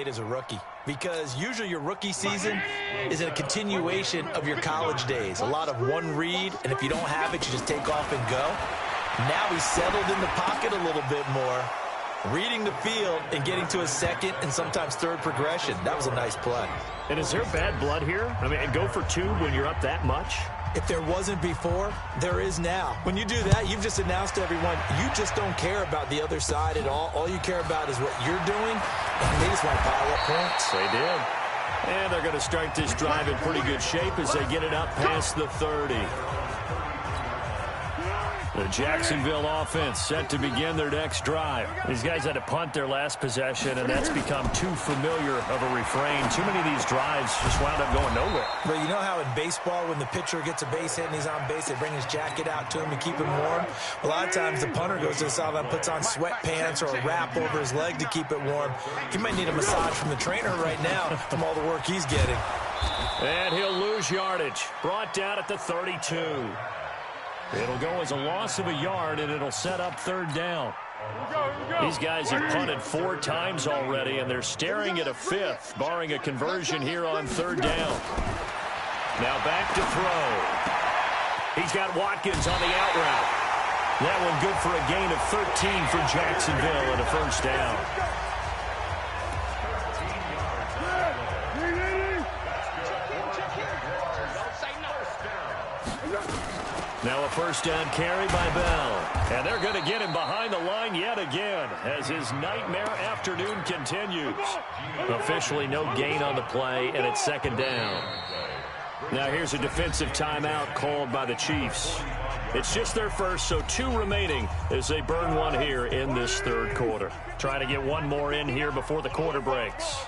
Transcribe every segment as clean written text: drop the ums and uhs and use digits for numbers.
made as a rookie, because usually your rookie season is a continuation of your college days. A lot of one read, and if you don't have it, you just take off and go. Now he's settled in the pocket a little bit more, reading the field and getting to a second and sometimes third progression. That was a nice play. And is there bad blood here? I mean, go for two when you're up that much? If there wasn't before, there is now. When you do that, you've just announced to everyone, you just don't care about the other side at all. All you care about is what you're doing, and they just want to pile up points. They did. And they're going to start this drive in pretty good shape as they get it up past the 30. The Jacksonville offense set to begin their next drive. These guys had to punt their last possession, and that's become too familiar of a refrain. Too many of these drives just wound up going nowhere. But you know how in baseball, when the pitcher gets a base hit and he's on base, they bring his jacket out to him to keep him warm? A lot of times the punter goes to the sideline, puts on sweatpants or a wrap over his leg to keep it warm. He might need a massage from the trainer right now from all the work he's getting. And he'll lose yardage. Brought down at the 32. It'll go as a loss of a yard, and it'll set up third down. These guys have punted 4 times already, and they're staring at a fifth, barring a conversion here on third down. Now back to throw. He's got Watkins on the out route. That one good for a gain of 13 for Jacksonville and a first down. Now a first down carry by Bell. And they're going to get him behind the line yet again as his nightmare afternoon continues. Officially no gain on the play, and it's second down. Now here's a defensive timeout called by the Chiefs. It's just their first, so 2 remaining as they burn one here in this third quarter. Trying to get one more in here before the quarter breaks.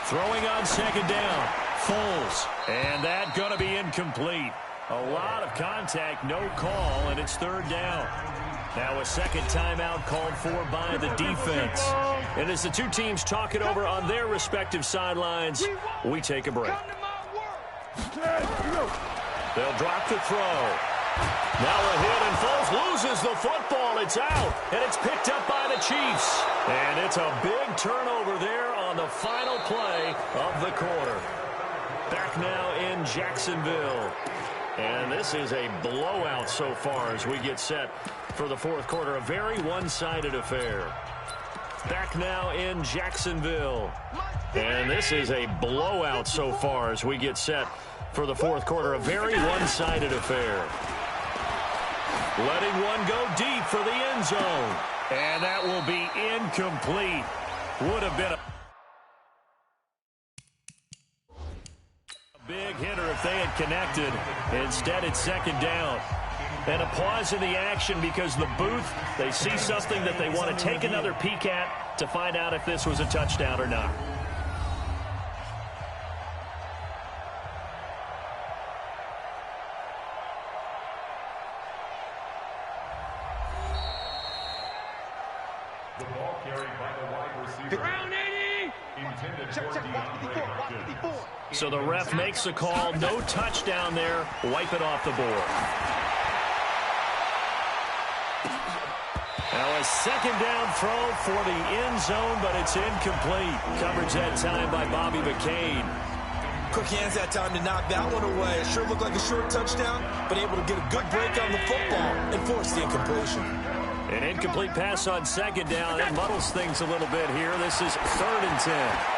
Throwing on second down. Foles. And that going to be incomplete. A lot of contact, no call, and it's third down. Now a second timeout called for by the defense. And as the two teams talk it over on their respective sidelines, we take a break. They'll drop the throw. Now a hit, and Foles loses the football. It's out, and it's picked up by the Chiefs. And it's a big turnover there on the final play of the quarter. Back now in Jacksonville. And this is a blowout so far as we get set for the fourth quarter. A very one-sided affair. Back now in Jacksonville. And this is a blowout so far as we get set for the fourth quarter. A very one-sided affair. Letting one go deep for the end zone. And that will be incomplete. Would have been a big hitter if they had connected. Instead, it's second down. And a pause in the action because the booth, they see something that they want to take another peek at to find out if this was a touchdown or not. The ball carried by the wide receiver. Round 80! Intended Check, for block 54, block 54. So the ref makes a call. No touchdown there. Wipe it off the board. Now a second down throw for the end zone, but it's incomplete. Coverage that time by Bobby McCain. Quick hands that time to knock that one away. It sure looked like a short touchdown, but able to get a good break on the football and force the incompletion. An incomplete pass on second down. It muddles things a little bit here. This is 3rd and 10.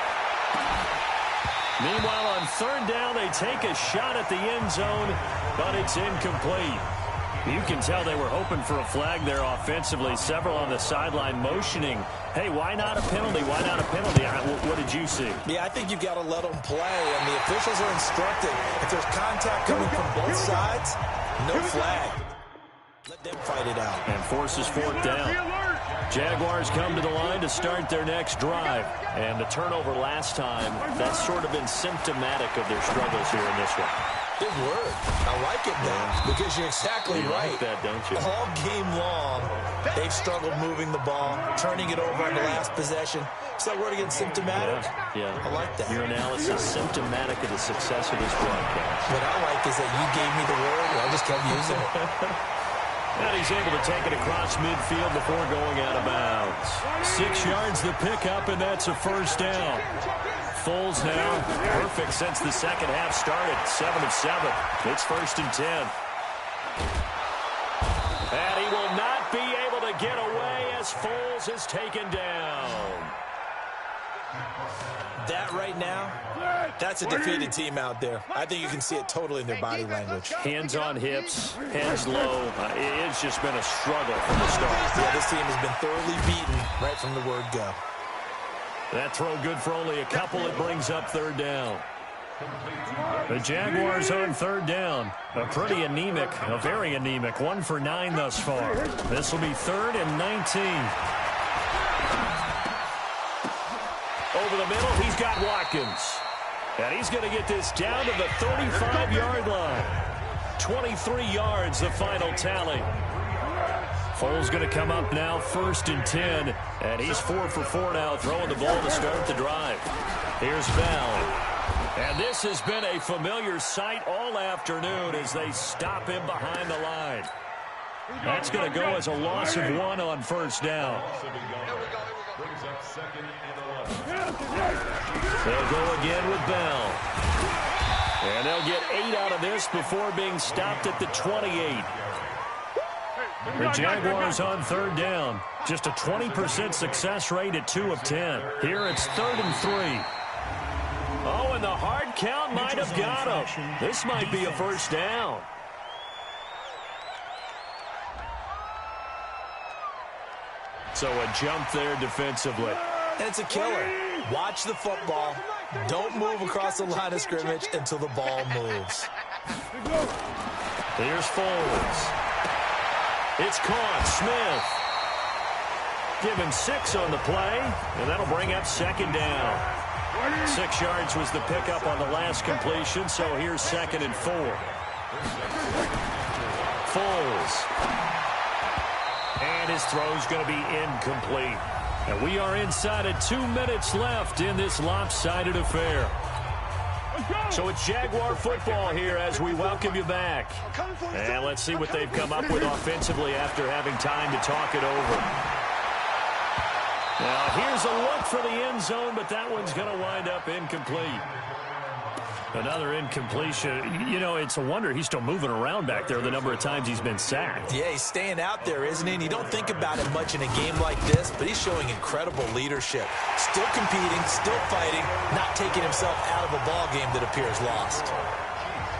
Meanwhile, on third down, they take a shot at the end zone, but it's incomplete. You can tell they were hoping for a flag there offensively. Several on the sideline motioning, hey, why not a penalty? Why not a penalty? What did you see? Yeah, I think you've got to let them play, and the officials are instructed. If there's contact coming from both sides, no flag. Let them fight it out. And forces fourth down. Jaguars come to the line to start their next drive. And the turnover last time, that's sort of been symptomatic of their struggles here in this one. Big word. I like it now because you're exactly right. Like that, don't you? All game long, they've struggled moving the ball, turning it over on the last possession. Is that word again, symptomatic? Yeah. I like that. Your analysis symptomatic of the success of this broadcast. What I like is that you gave me the word, and I just kept using it. And he's able to take it across midfield before going out of bounds. 6 yards the pickup, and that's a first down. Foles now perfect since the second half started. 7 of 7. It's 1st and 10. And he will not be able to get away as Foles is taken down. That right now, that's a defeated team out there. I think you can see it totally in their body language. Hands on hips, heads low. It's just been a struggle from the start. Yeah, this team has been thoroughly beaten right from the word go. That throw good for only a couple. It brings up 3rd down. The Jaguars on 3rd down. A pretty anemic, a very anemic 1 for 9 thus far. This will be 3rd and 19. Over the middle, he's got Watkins. And he's going to get this down to the 35-yard line. 23 yards, the final tally. Foles going to come up now 1st and 10. And he's 4 for 4 now, throwing the ball to start the drive. Here's Bell. And this has been a familiar sight all afternoon as they stop him behind the line. That's going to go as a loss of 1 on 1st down. They'll go again with Bell. And they'll get 8 out of this before being stopped at the 28. The Jaguars on 3rd down. Just a 20% success rate at 2 of 10. Here it's 3rd and 3. Oh, and the hard count might have got him. This might be a first down. So a jump there defensively. And it's a killer. Watch the football. Don't move across the line of scrimmage until the ball moves. Here's Foles. It's caught. Smith. Give him 6 on the play, and that'll bring up 2nd down. 6 yards was the pickup on the last completion, so here's 2nd and 4. Foles. And his throw's going to be incomplete. And we are inside of 2 minutes left in this lopsided affair. So it's Jaguar football here as we welcome you back. And let's see what they've come up with offensively after having time to talk it over. Now here's a look for the end zone, but that one's going to wind up incomplete. Another incompletion. You know, it's a wonder he's still moving around back there the number of times he's been sacked. Yeah, he's staying out there, isn't he? And you don't think about it much in a game like this, but he's showing incredible leadership. Still competing, still fighting, not taking himself out of a ball game that appears lost.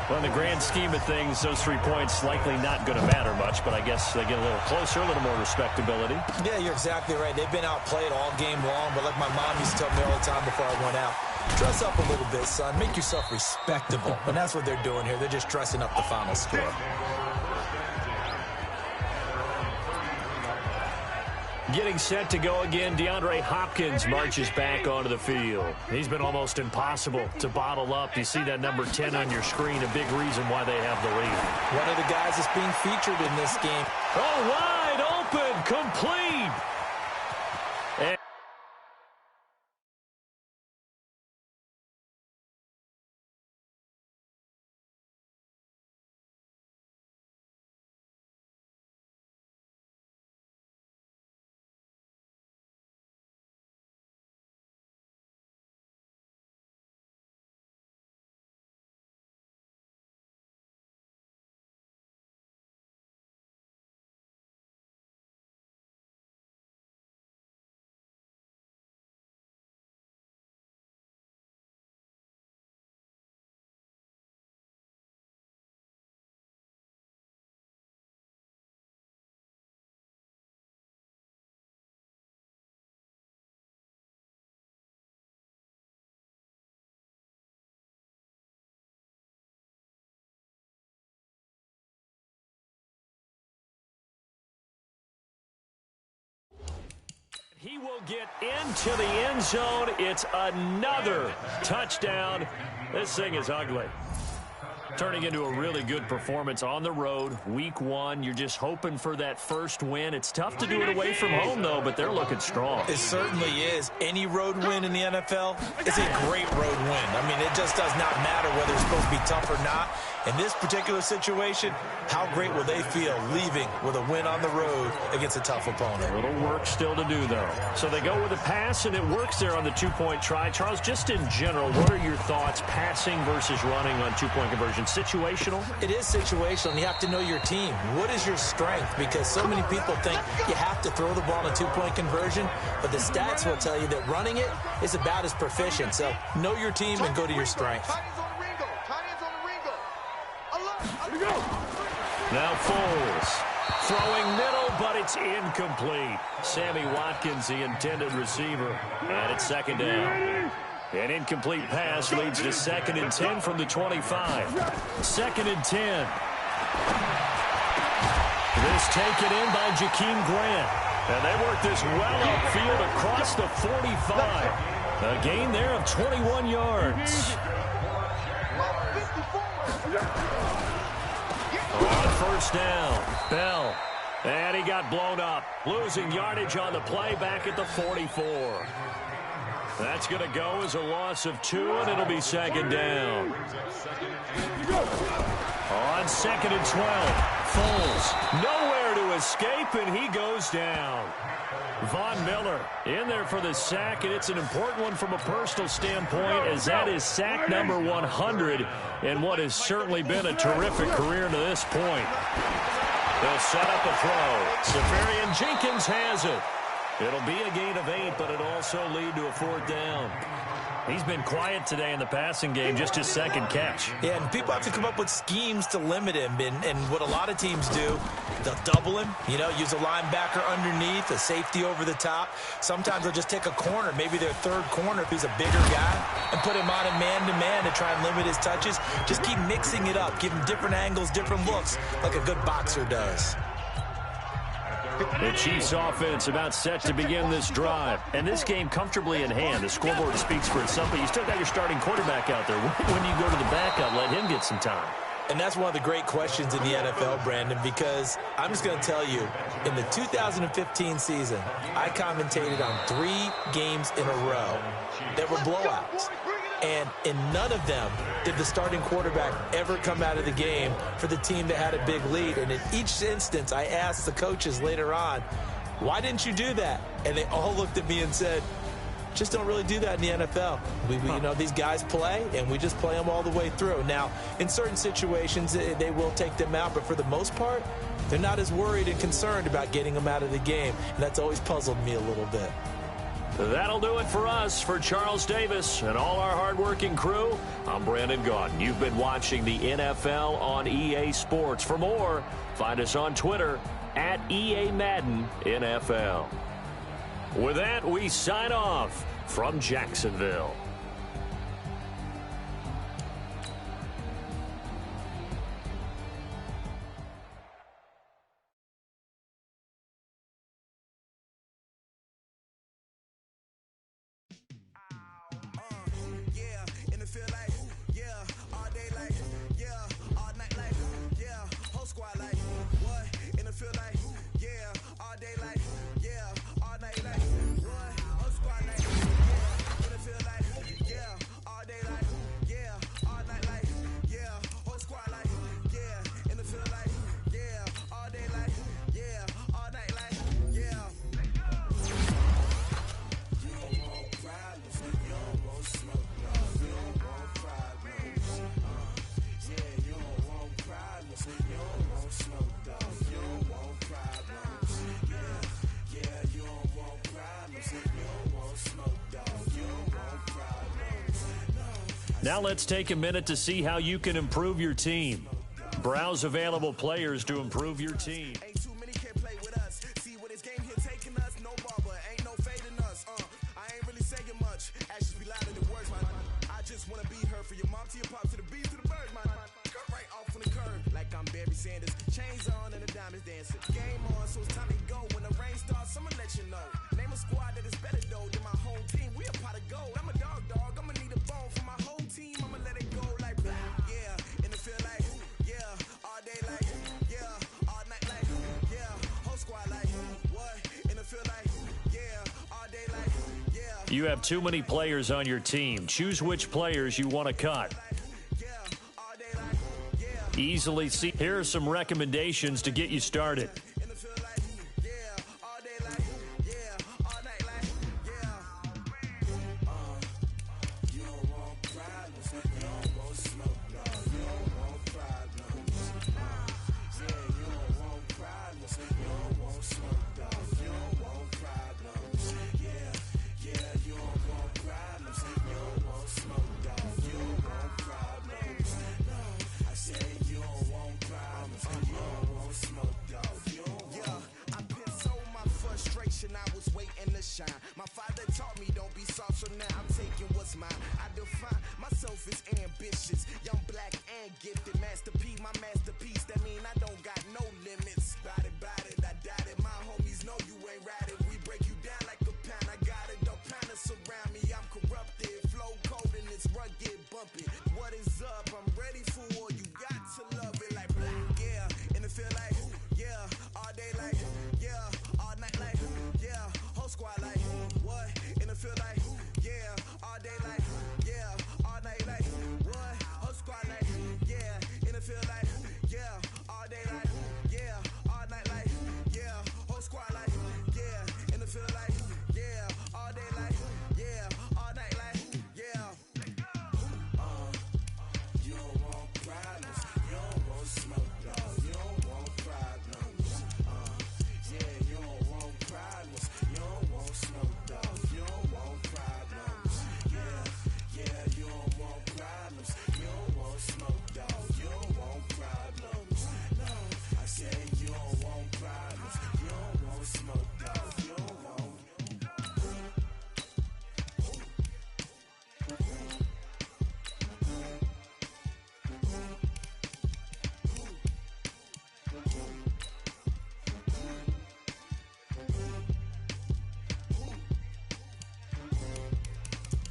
Well, in the grand scheme of things, those 3 points likely not going to matter much, but I guess they get a little closer, a little more respectability. Yeah, you're exactly right. They've been outplayed all game long, but like my mom used to tell me all the time before I went out, dress up a little bit, son. Make yourself respectable. And that's what they're doing here. They're just dressing up the final score. Getting set to go again, DeAndre Hopkins marches back onto the field. He's been almost impossible to bottle up. You see that number 10 on your screen, a big reason why they have the lead. One of the guys that's being featured in this game. Oh, wide open, complete. And he will get into the end zone. It's another touchdown. This thing is ugly. Turning into a really good performance on the road. Week 1, you're just hoping for that first win. It's tough to do it away from home, though, but they're looking strong. It certainly is. Any road win in the NFL is a great road win. I mean, it just does not matter whether it's supposed to be tough or not. In this particular situation, how great will they feel leaving with a win on the road against a tough opponent? A little work still to do, though. So they go with a pass, and it works there on the two-point try. Charles, just in general, what are your thoughts passing versus running on two-point conversion? Situational? It is situational, and you have to know your team. What is your strength? Because so many people think you have to throw the ball in a two-point conversion, but the stats will tell you that running it is about as proficient. So know your team and go to your strength. Now Foles. Throwing middle, but it's incomplete. Sammy Watkins, the intended receiver. And it's second down. An incomplete pass leads to 2nd and 10 from the 25. 2nd and 10. This taken in by Jakeem Grant. And they work this well upfield across the 45. A gain there of 21 yards. On first down, Bell. And he got blown up. Losing yardage on the play back at the 44. That's going to go as a loss of 2, and it'll be 2nd down. On 2nd and 12, Foles nowhere to escape, and he goes down. Von Miller in there for the sack, and it's an important one from a personal standpoint, as that is sack number 100 in what has certainly been a terrific career to this point. They'll set up a throw. Safarian Jenkins has it. It'll be a gain of 8, but it'll also lead to a 4th down. He's been quiet today in the passing game, just his 2nd catch. Yeah, and people have to come up with schemes to limit him. And what a lot of teams do, they'll double him, use a linebacker underneath, a safety over the top. Sometimes they'll just take a corner, maybe their 3rd corner if he's a bigger guy, and put him on a man-to-man to try and limit his touches. Just keep mixing it up, give him different angles, different looks, like a good boxer does. The Chiefs offense about set to begin this drive. And this game comfortably in hand. The scoreboard speaks for itself, but you still got your starting quarterback out there. When you go to the backup, let him get some time. And that's one of the great questions in the NFL, Brandon, because I'm just going to tell you, in the 2015 season, I commentated on 3 games in a row that were blowouts. And in none of them did the starting quarterback ever come out of the game for the team that had a big lead. And in each instance, I asked the coaches later on, why didn't you do that? And they all looked at me and said, just don't really do that in the NFL. These guys play, and we just play them all the way through. Now, in certain situations, they will take them out, but for the most part, they're not as worried and concerned about getting them out of the game. And that's always puzzled me a little bit. That'll do it for us. For Charles Davis and all our hardworking crew, I'm Brandon Gaudin. You've been watching the NFL on EA Sports. For more, find us on Twitter at EA Madden NFL. With that, we sign off from Jacksonville. Now let's take a minute to see how you can improve your team. Browse available players to improve your team. You have too many players on your team. Choose which players you want to cut. easily see. Here are some recommendations to get you started.